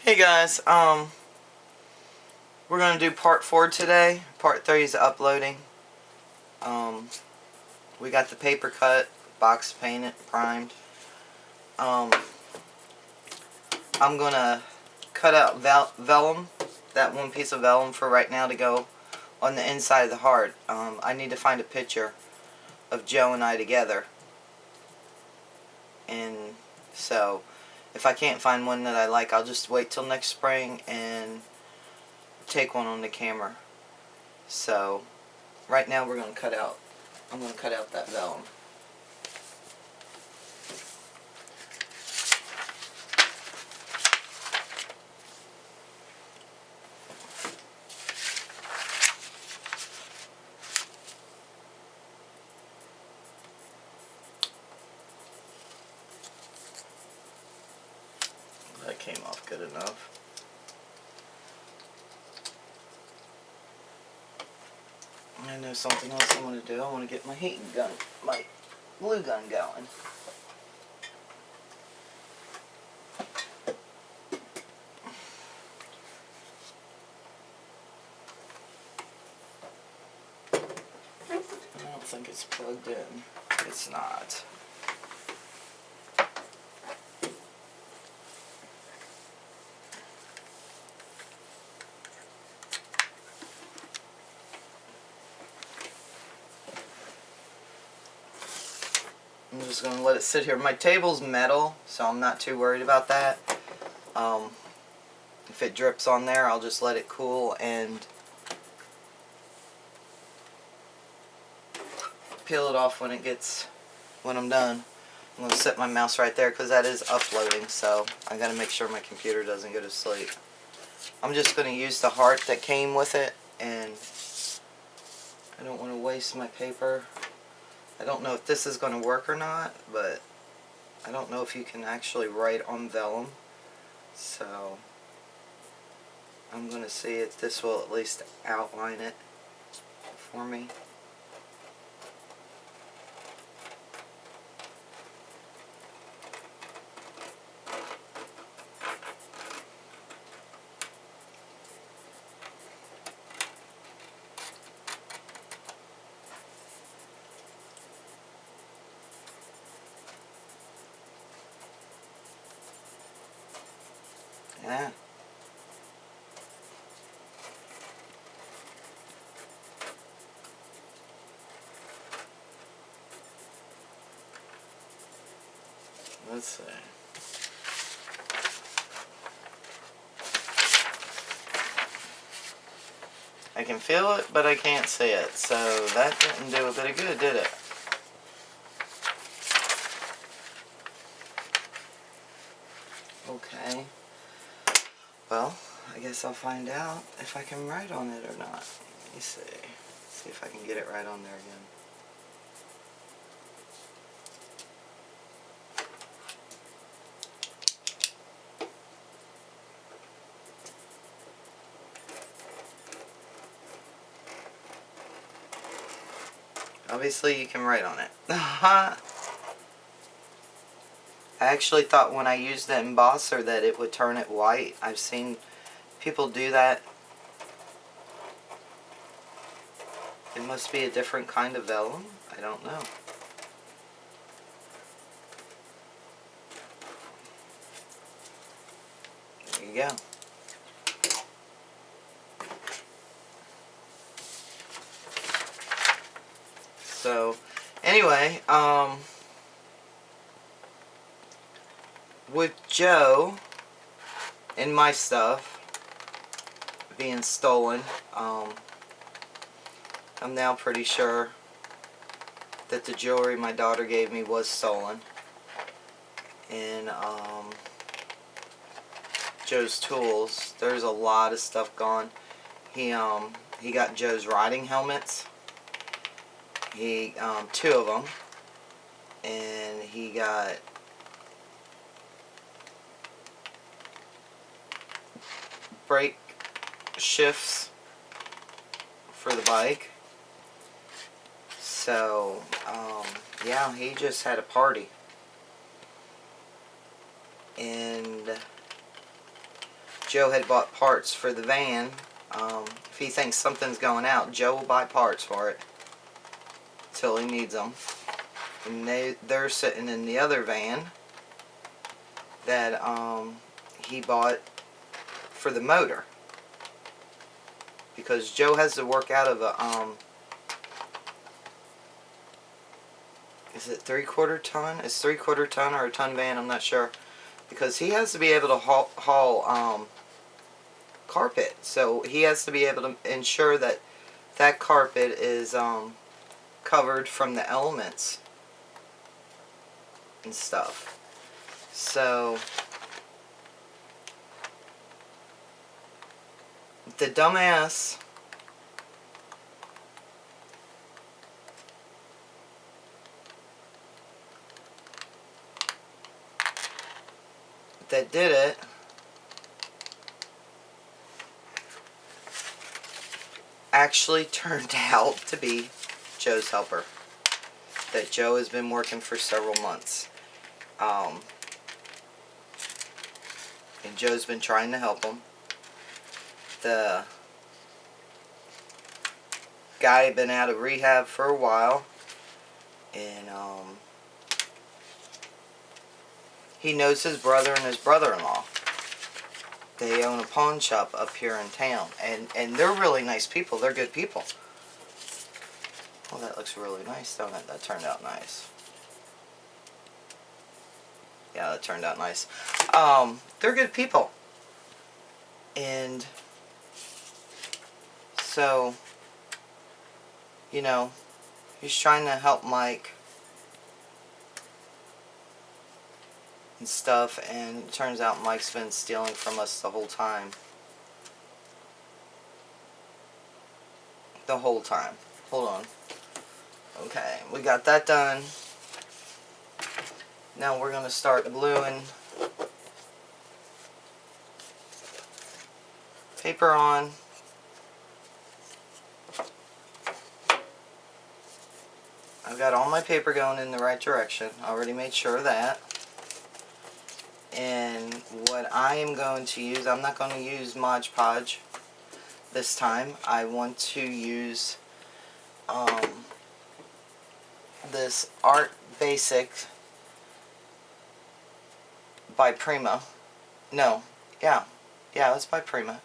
Hey guys, we're gonna do part 4 today. Part 3 is uploading. Um, we got the paper cut, box painted, primed. I'm gonna cut out vellum, that one piece of vellum for right now to go on the inside of the heart. I need to find a picture of Joe and I together. And so, if I can't find one that I like, I'll just wait till next spring and take one on the camera. So, right now I'm going to cut out that vellum. That came off good enough. I know something else I want to do. I want to get my heating gun, my glue gun going. I don't think it's plugged in. It's not. I'm just going to let it sit here. My table's metal, so I'm not too worried about that. If it drips on there, I'll just let it cool and peel it off when I'm done. I'm going to set my mouse right there because that is uploading, so I got to make sure my computer doesn't go to sleep. I'm just going to use the heart that came with it, and I don't want to waste my paper. I don't know if this is going to work or not, but I don't know if you can actually write on vellum. So I'm going to see if this will at least outline it for me. Yeah. Let's see. I can feel it, but I can't see it. So that didn't do a bit of good, did it? Okay. Well, I guess I'll find out if I can write on it or not. Let me see. See if I can get it right on there again. Obviously you can write on it. I actually thought when I used the embosser that it would turn it white. I've seen people do that. It must be a different kind of vellum. I don't know. There you go. So, anyway, with Joe and my stuff being stolen, I'm now pretty sure that the jewelry my daughter gave me was stolen. And Joe's tools, there's a lot of stuff gone. He got Joe's riding helmets. He 2 of them, and he got brake shifts for the bike. So yeah, he just had a party, and Joe had bought parts for the van. If he thinks something's going out, Joe will buy parts for it till he needs them. And they're sitting in the other van that he bought for the motor, because Joe has to work out of a is it 3/4 ton? It's 3/4 ton or a ton van, I'm not sure, because he has to be able to haul carpet, so he has to be able to ensure that that carpet is covered from the elements and stuff. So the dumbass that did it actually turned out to be Joe's helper that Joe has been working for several months. And Joe's been trying to help him. The guy had been out of rehab for a while, and he knows his brother and his brother-in-law. They own a pawn shop up here in town, and they're really nice people. They're good people. Well, that looks really nice, don't it? That turned out nice. Yeah, that turned out nice. They're good people. And so, you know, he's trying to help Mike and stuff, and it turns out Mike's been stealing from us the whole time. The whole time. Hold on. Okay, we got that done. Now we're going to start gluing paper on. I've got all my paper going in the right direction. I already made sure of that. And what I am going to use, I'm not going to use Mod Podge this time. I want to use this Art Basic by Prima. No, yeah, it's by Prima.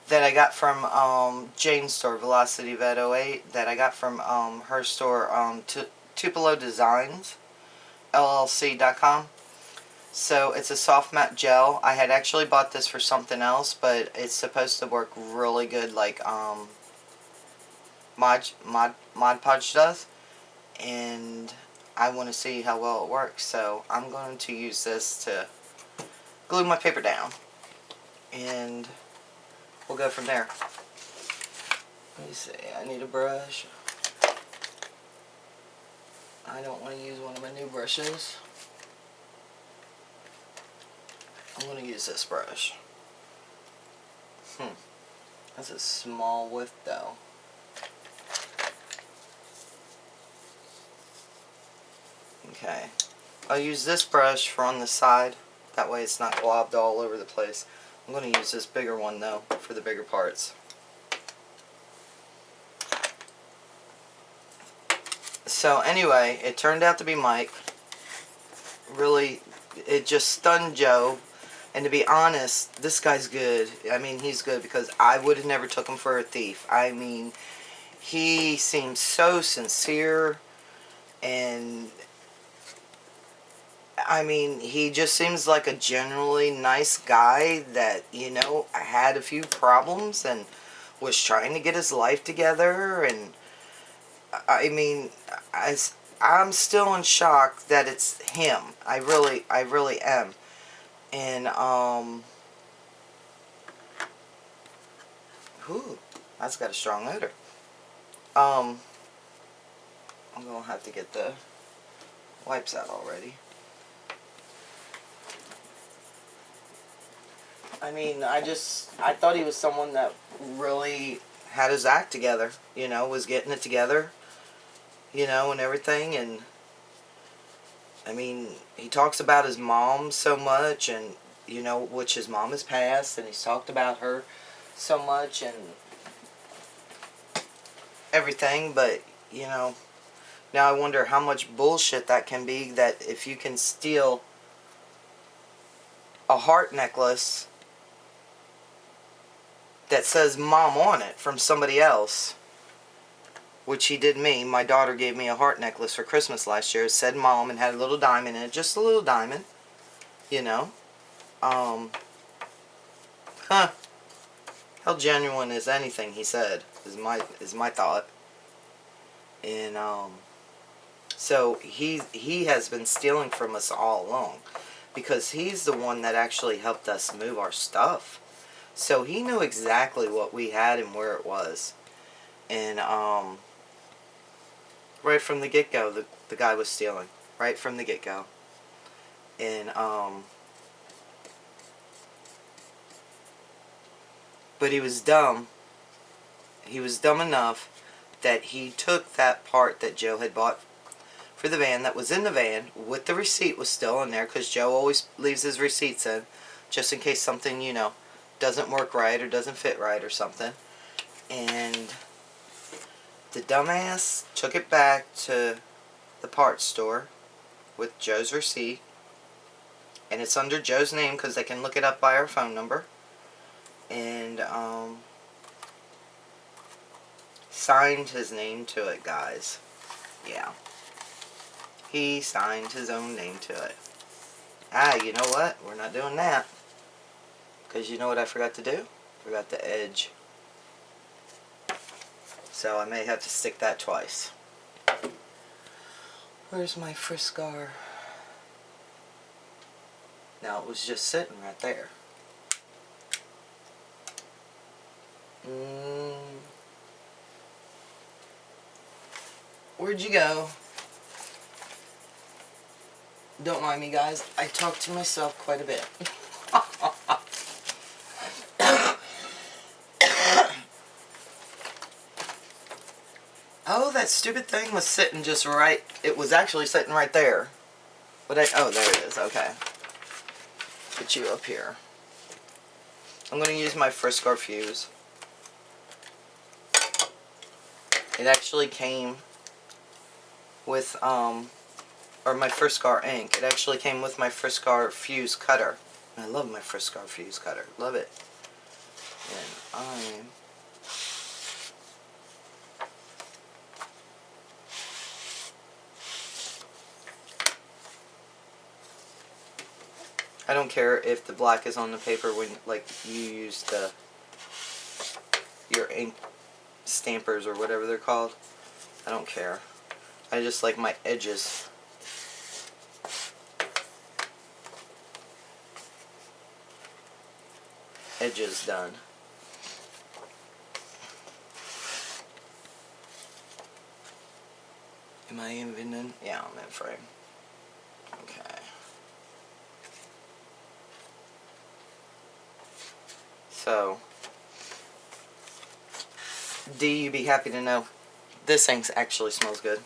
That I got from Jane's store, Velocity Vet 08, that I got from her store, Tupelo Designs, LLC.com. So it's a soft matte gel. I had actually bought this for something else, but it's supposed to work really good like Mod Podge does, and I want to see how well it works. So I'm going to use this to glue my paper down, and we'll go from there. Let me see, I need a brush. I don't want to use one of my new brushes. I'm going to use this brush. That's a small width though. Okay. I'll use this brush for on the side. That way it's not globbed all over the place. I'm going to use this bigger one though for the bigger parts. So anyway, it turned out to be Mike. Really, it just stunned Joe. And to be honest, this guy's good. I mean, he's good because I would have never took him for a thief. I mean, he seems so sincere, and I mean, he just seems like a generally nice guy that, you know, had a few problems and was trying to get his life together. And I mean, I'm still in shock that it's him. I really am. And ooh, that's got a strong odor. I'm gonna have to get the wipes out already. I mean, I thought he was someone that really had his act together, you know, was getting it together, you know, and everything. And I mean, he talks about his mom so much, and you know, which his mom has passed, and he's talked about her so much and everything, but, you know, now I wonder how much bullshit that can be, that if you can steal a heart necklace that says mom on it from somebody else, which he did me. My daughter gave me a heart necklace for Christmas last year. It said mom and had a little diamond in it, just a little diamond, you know. Huh. How genuine is anything he said, is my thought. And, so he has been stealing from us all along, because he's the one that actually helped us move our stuff. So he knew exactly what we had and where it was. And, right from the get-go, the guy was stealing. Right from the get-go. And, but he was dumb. He was dumb enough that he took that part that Joe had bought for the van, that was in the van, with the receipt was still in there, because Joe always leaves his receipts in, just in case something, you know, doesn't work right or doesn't fit right or something. And the dumbass took it back to the parts store with Joe's receipt, and it's under Joe's name because they can look it up by our phone number, and signed his name to it, guys. Yeah, he signed his own name to it. You know what, we're not doing that, because you know what I forgot to do? Forgot the edge. So I may have to stick that twice. Where's my Friscar? Now, it was just sitting right there. Where'd you go? Don't mind me, guys. I talk to myself quite a bit. Oh, that stupid thing was sitting just right. It was actually sitting right there. But oh, there it is. Okay. Put you up here. I'm going to use my Friscar fuse. It actually came with, or my Friscar ink. It actually came with my Friscar fuse cutter. And I love my Friscar fuse cutter. Love it. And I don't care if the black is on the paper when, like, you use your ink stampers or whatever they're called. I don't care. I just like my edges. Edges done. Am I even in? Yeah, I'm in frame. Okay. So, D, you'd be happy to know this thing actually smells good.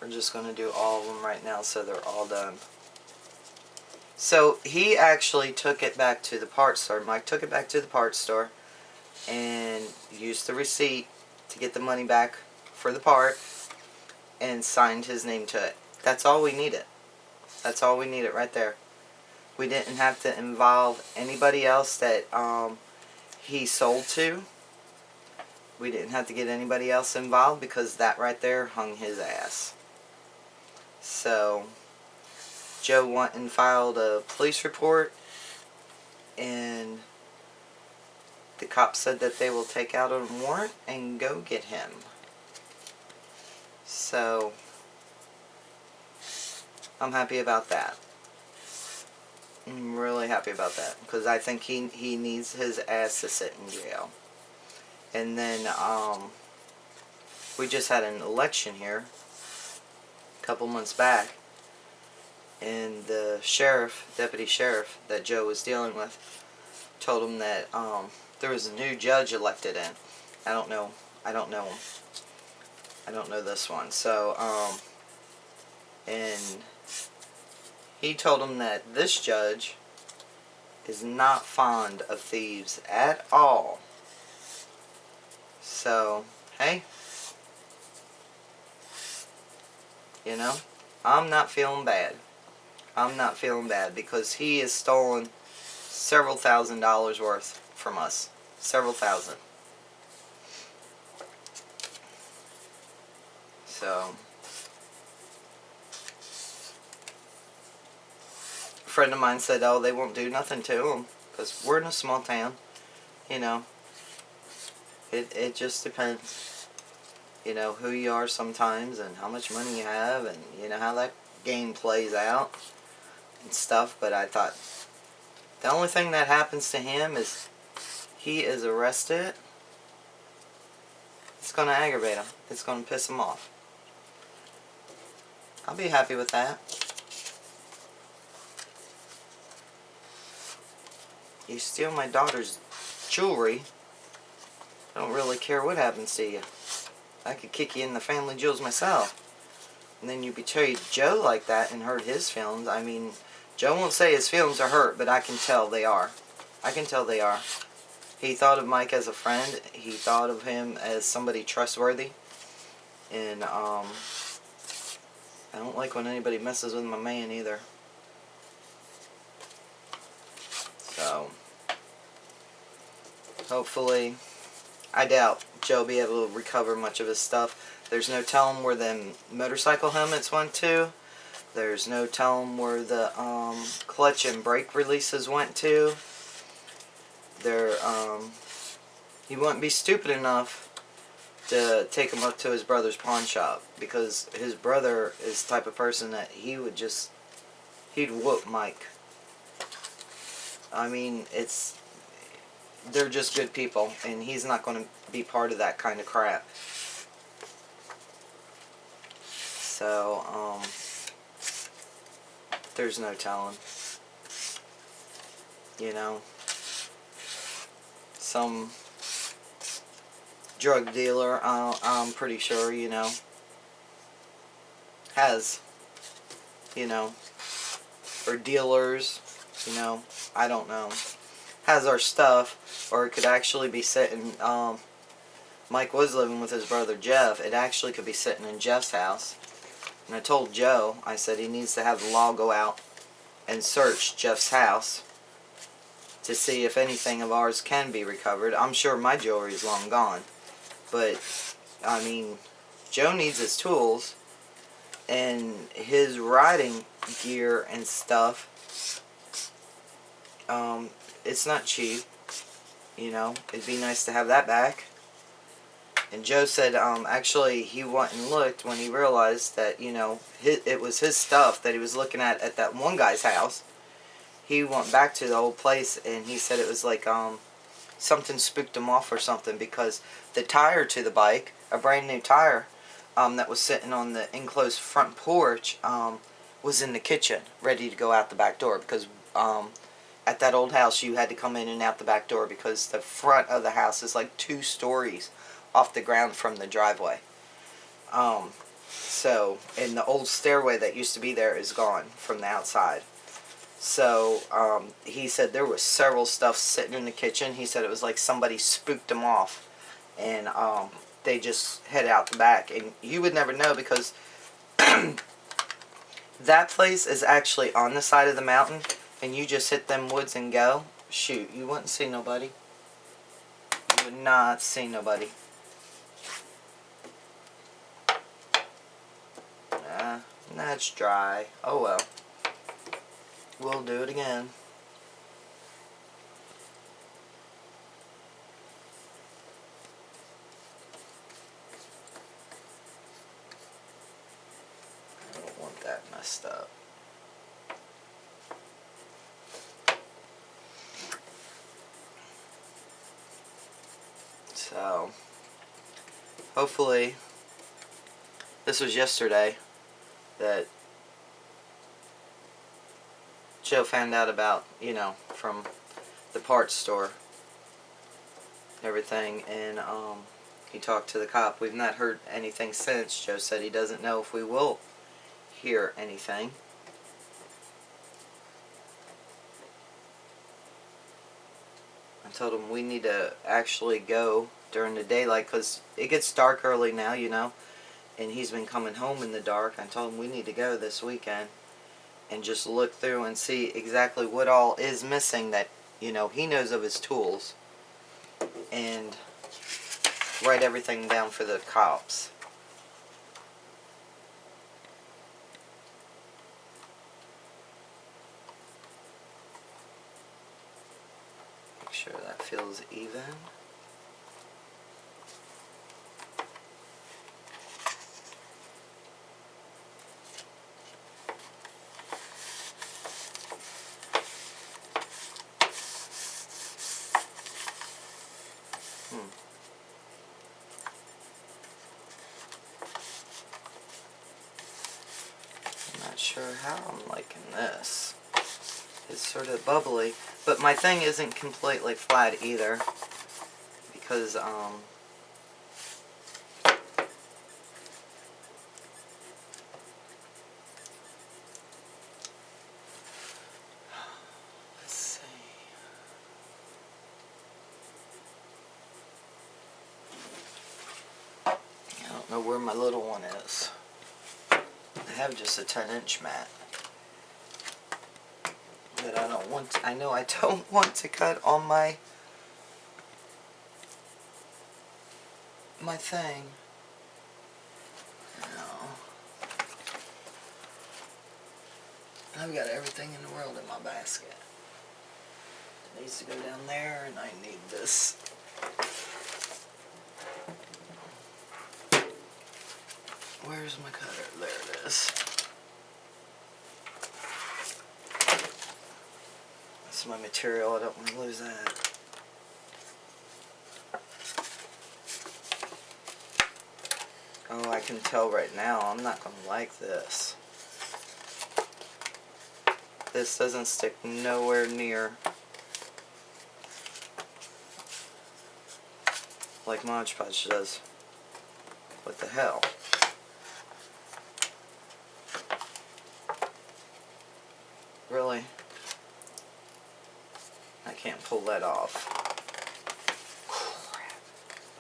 We're just going to do all of them right now so they're all done. So, he actually took it back to the parts store. Mike took it back to the parts store and used the receipt to get the money back for the part and signed his name to it. That's all we needed. That's all we needed right there. We didn't have to involve anybody else that he sold to. We didn't have to get anybody else involved because that right there hung his ass. So, Joe went and filed a police report, and the cops said that they will take out a warrant and go get him. So, I'm happy about that. I'm really happy about that, because I think he needs his ass to sit in jail. And then, we just had an election here a couple months back, and the deputy sheriff that Joe was dealing with, told him that there was a new judge elected in. I don't know this one. So And he told him that this judge is not fond of thieves at all. So, hey, you know, I'm not feeling bad. I'm not feeling bad because he has stolen several $1,000s worth from us. Several thousand. So, a friend of mine said, oh, they won't do nothing to him because we're in a small town. You know, it just depends, you know, who you are sometimes and how much money you have and, you know, how that game plays out and stuff. But I thought the only thing that happens to him is he is arrested. It's going to aggravate him. It's going to piss him off. I'll be happy with that. You steal my daughter's jewelry, I don't really care what happens to you. I could kick you in the family jewels myself. And then you betrayed Joe like that and hurt his feelings. I mean, Joe won't say his feelings are hurt, but I can tell they are. I can tell they are. He thought of Mike as a friend. He thought of him as somebody trustworthy. And, I don't like when anybody messes with my man either. So, hopefully, I doubt Joe will be able to recover much of his stuff. There's no telling where them motorcycle helmets went to. There's no telling where the clutch and brake releases went to. He wouldn't be stupid enough to take him up to his brother's pawn shop, because his brother is the type of person that he'd whoop Mike. I mean, they're just good people, and he's not going to be part of that kind of crap. So, there's no telling. You know, some drug dealer, I'm pretty sure, you know, has, you know, or dealers, you know, I don't know, has our stuff, or it could actually be sitting, Mike was living with his brother Jeff. It actually could be sitting in Jeff's house. And I told Joe, I said he needs to have the law go out and search Jeff's house to see if anything of ours can be recovered. I'm sure my jewelry is long gone. But, I mean, Joe needs his tools and his riding gear and stuff. It's not cheap. You know, it'd be nice to have that back. And Joe said, actually, he went and looked when he realized that, you know, it was his stuff that he was looking at that one guy's house. He went back to the old place, and he said it was like, something spooked him off or something, because the tire to the bike, a brand new tire, that was sitting on the enclosed front porch, was in the kitchen, ready to go out the back door, because, at that old house, you had to come in and out the back door, because the front of the house is like 2 stories off the ground from the driveway. So, and the old stairway that used to be there is gone from the outside. So, he said there was several stuff sitting in the kitchen. He said it was like somebody spooked them off, and they just head out the back. And you would never know, because that place is actually on the side of the mountain, and you just hit them woods and go. Shoot, you wouldn't see nobody. You would not see nobody. That's dry. Oh well. We'll do it again. I don't want that messed up. So, hopefully, this was yesterday that Joe found out about, you know, from the parts store, everything, and he talked to the cop. We've not heard anything since. Joe said he doesn't know if we will hear anything. I told him we need to actually go during the daylight because it gets dark early now, you know, and he's been coming home in the dark. I told him we need to go this weekend and just look through and see exactly what all is missing that, you know, he knows of his tools, and write everything down for the cops. Make sure that feels even. I'm not sure how I'm liking this. It's sort of bubbly, but my thing isn't completely flat either, because let's see. I don't know where my little one is. I have just a 10-inch mat. But I don't want to, I know I don't want to cut on my thing. No. I've got everything in the world in my basket. It needs to go down there, and I need this. Where's my cutter? There it is. That's my material. I don't want to lose that. Oh, I can tell right now I'm not going to like this. This doesn't stick nowhere near like Mod Podge does. What the hell? Really? I can't pull that off. Crap.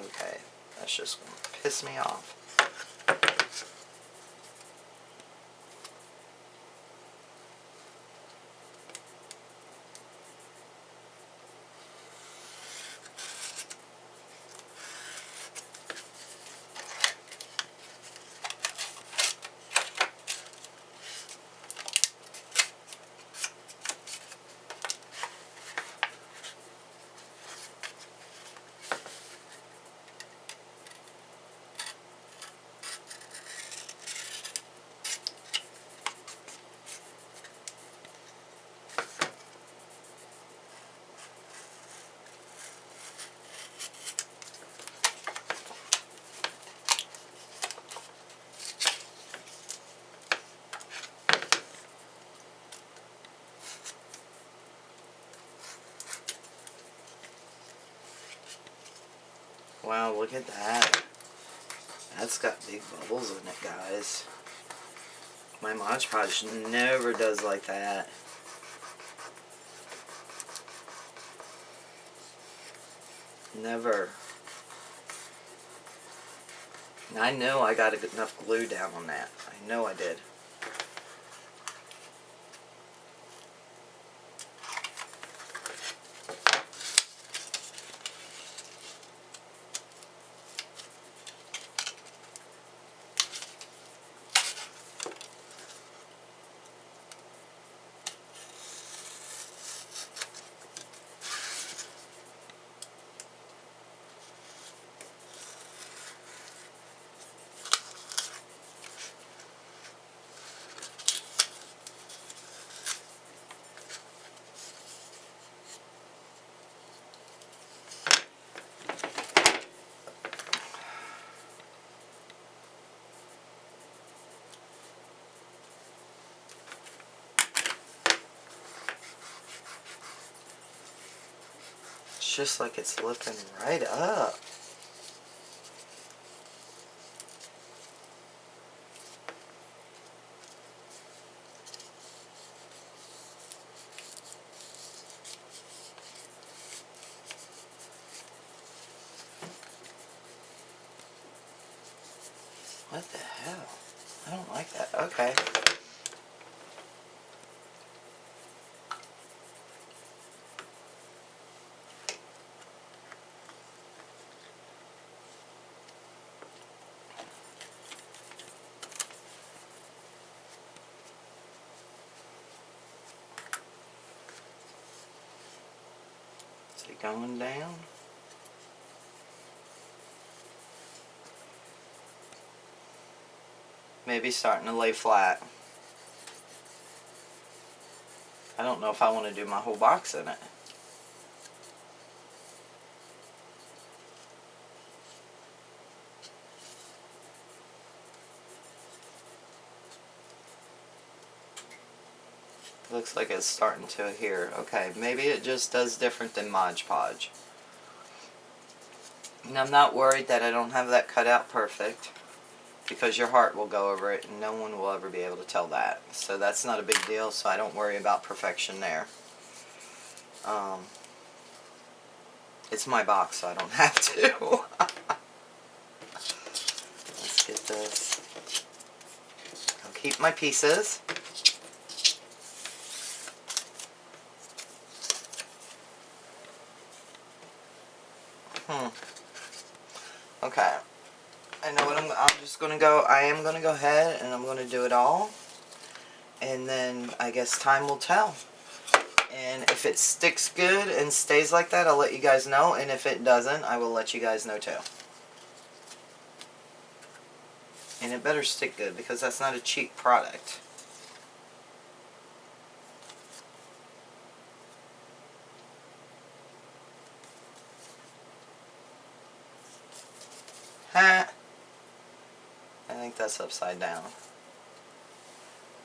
Okay, that's just going to piss me off. Wow, look at that. That's got big bubbles in it, guys. My Mod Podge never does like that. Never. And I know I got enough glue down on that. I know I did. It's just like it's lifting right up. What the hell? I don't like that. Okay. Is it going down? Maybe starting to lay flat. I don't know if I want to do my whole box in it. Looks like it's starting to here. Okay, maybe it just does different than Mod Podge. And I'm not worried that I don't have that cut out perfect, because your heart will go over it and no one will ever be able to tell that. So that's not a big deal, so I don't worry about perfection there. It's my box, so I don't have to. Let's get this. I'll keep my pieces. Okay. I know what I'm just going to go, I am going to go ahead and I'm going to do it all. And then I guess time will tell. And if it sticks good and stays like that, I'll let you guys know. And if it doesn't, I will let you guys know too. And it better stick good, because that's not a cheap product. Ha! I think that's upside down.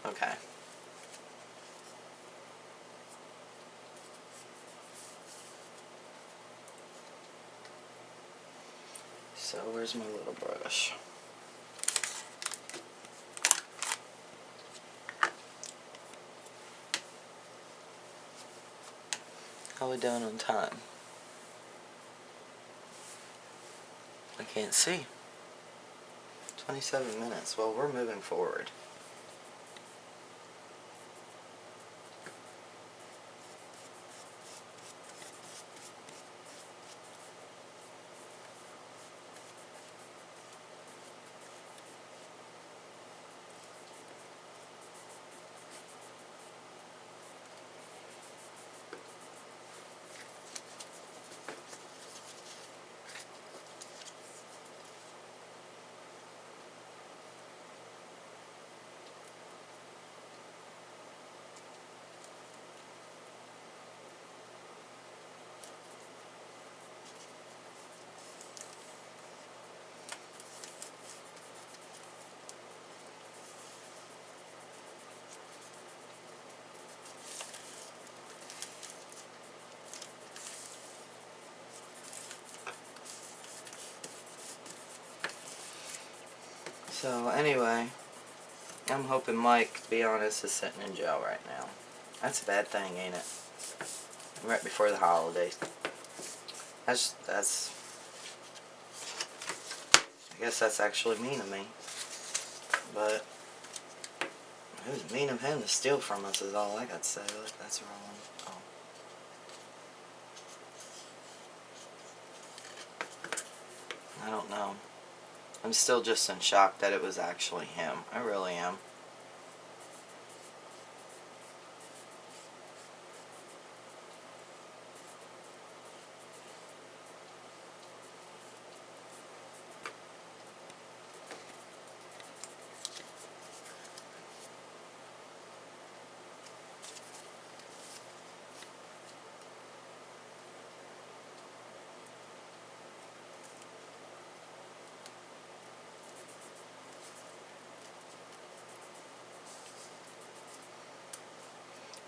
Okay. So where's my little brush? How are we doing on time? I can't see. 27 minutes. Well, we're moving forward. So anyway, I'm hoping Mike, to be honest, is sitting in jail right now. That's a bad thing, ain't it? Right before the holidays. That's I guess that's actually mean of me. But it was mean of him to steal from us is all I got to say. Look, that's the wrong one. Oh. I don't know. I'm still just in shock that it was actually him. I really am.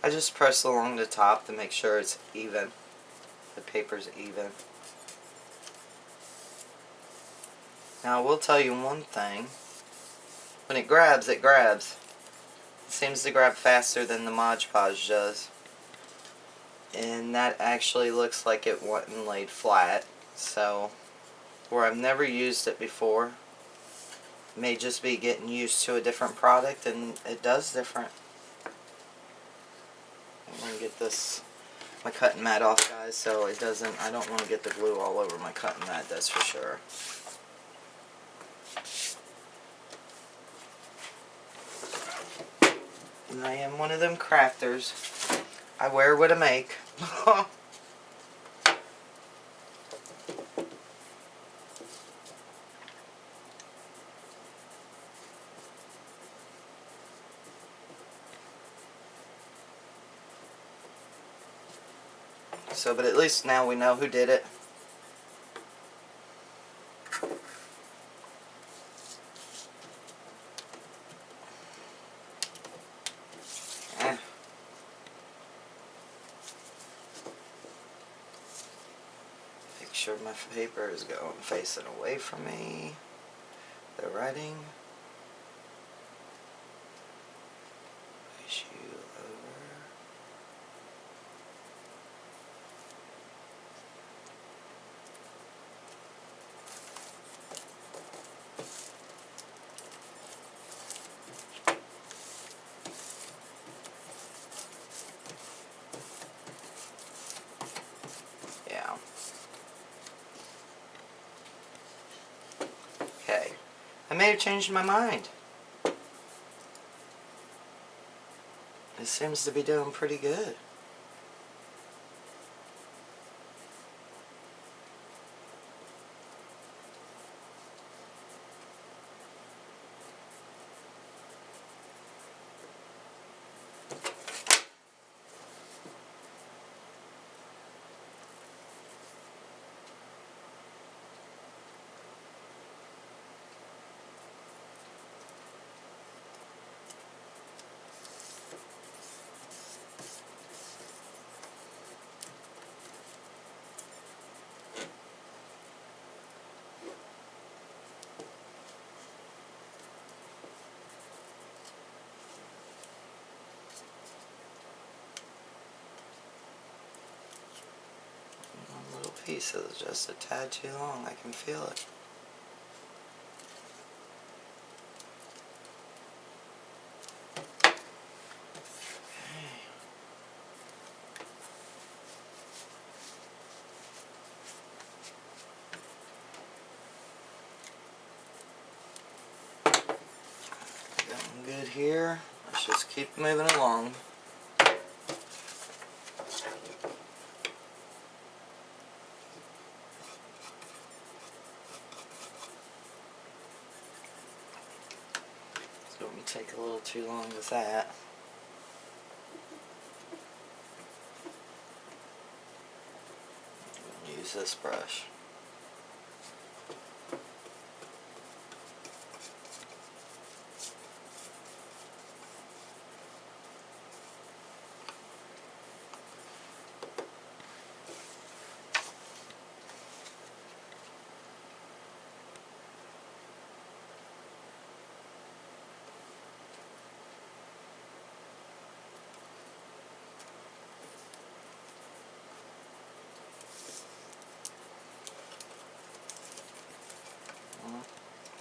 I just press along the top to make sure it's even. The paper's even. Now I will tell you one thing. When it grabs, it grabs. It seems to grab faster than the Mod Podge does. And that actually looks like it wasn't laid flat. So, where I've never used it before, May just be getting used to a different product, and it does different. I'm going to get my cutting mat off, guys, so it doesn't, I don't want to get the glue all over my cutting mat, that's for sure. And I am one of them crafters. I wear what I make. So, but at least now we know who did it. Eh. Make sure my paper is going facing away from me. The writing. Push you over. Yeah. Okay. I may have changed my mind. It seems to be doing pretty good. One little piece is just a tad too long. I can feel it. Going good here. Let's just keep moving along. It's going to take a little too long with that. Use this brush.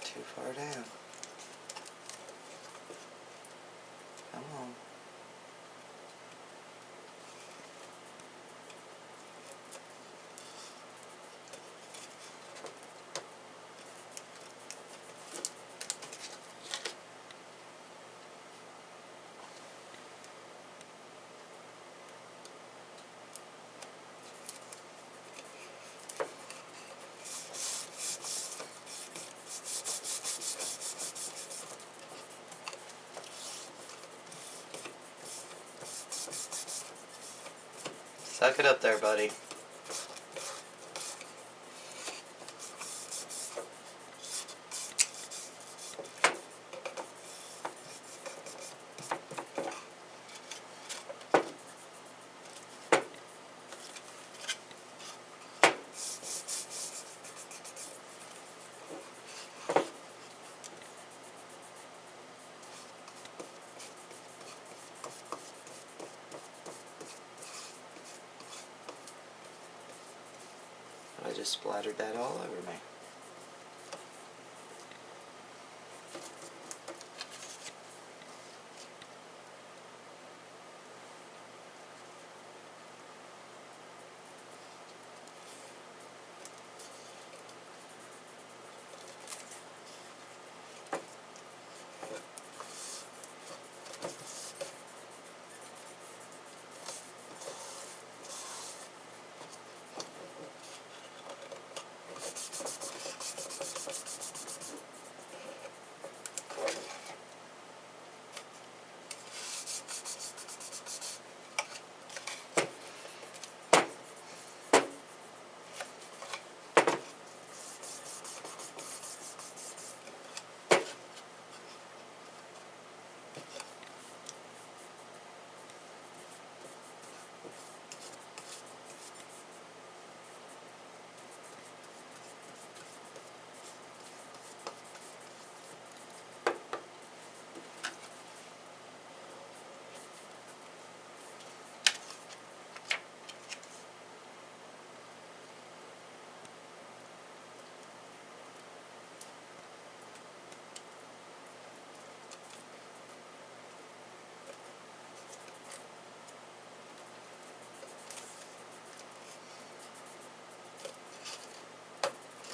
Too far down. Come on. Suck it up there, buddy. I just splattered that all over me.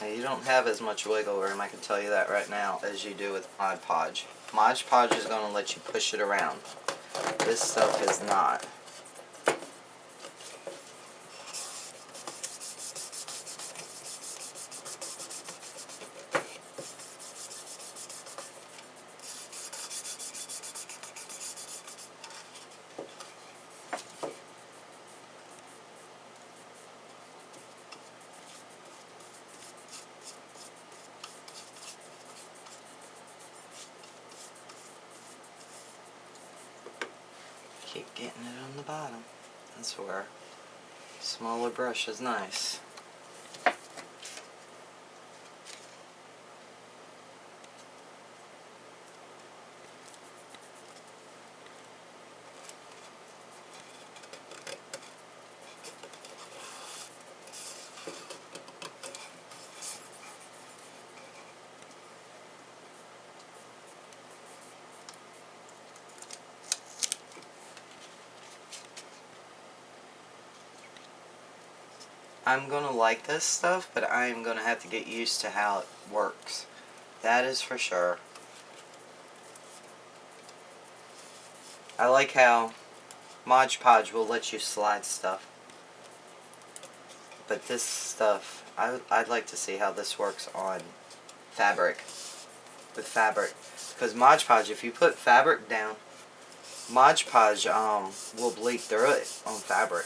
Now, you don't have as much wiggle room, I can tell you that right now, as you do with Mod Podge. Mod Podge is going to let you push it around. This stuff is not. Keep getting it on the bottom. That's where smaller brush is nice. I'm gonna like this stuff, but I'm gonna have to get used to how it works. That is for sure. I like how Mod Podge will let you slide stuff. But this stuff, I'd like to see how this works on fabric. With fabric. Because Mod Podge, if you put fabric down, Mod Podge will bleed through it on fabric.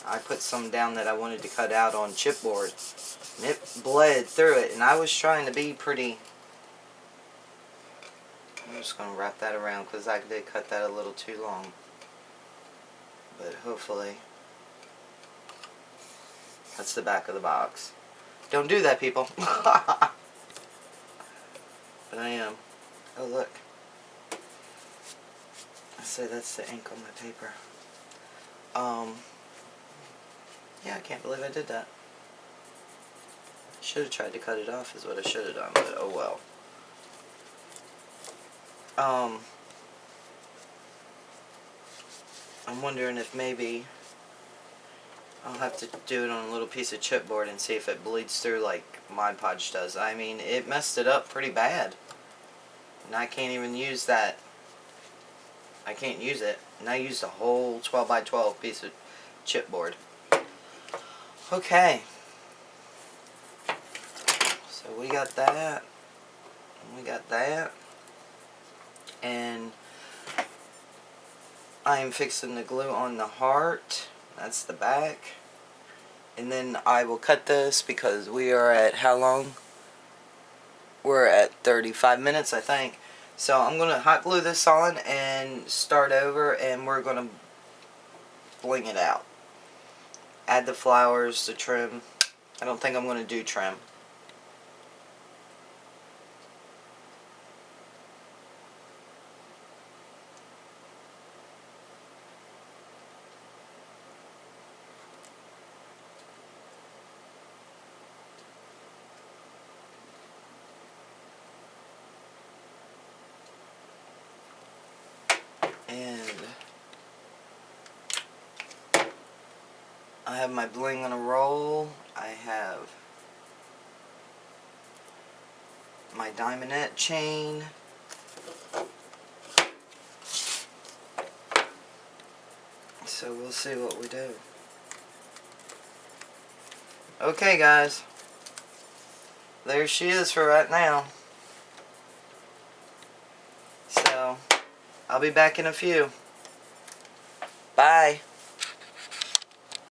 I put some down that I wanted to cut out on chipboard, and it bled through it, and I was trying to be pretty. I'm just going to wrap that around because I did cut that a little too long, but hopefully that's the back of the box. Don't do that, people. But I am. Oh, look. I say that's the ink on my paper. Yeah, I can't believe I did that. Should have tried to cut it off is what I should have done, but oh well. I'm wondering if maybe I'll have to do it on a little piece of chipboard and see if it bleeds through like Mod Podge does. I mean, it messed it up pretty bad. And I can't even use that. I can't use it. And I used a whole 12 by 12 piece of chipboard. Okay. So we got that. And we got that. And I am fixing the glue on the heart. That's the back. And then I will cut this because we are at how long? We're at 35 minutes, I think. So I'm going to hot glue this on and start over, and we're going to bling it out. Add the flowers, the trim. I don't think I'm going to do trim. And I have my bling on a roll. I have my diamondette chain. So we'll see what we do. Okay, guys. There she is for right now. So I'll be back in a few. Bye.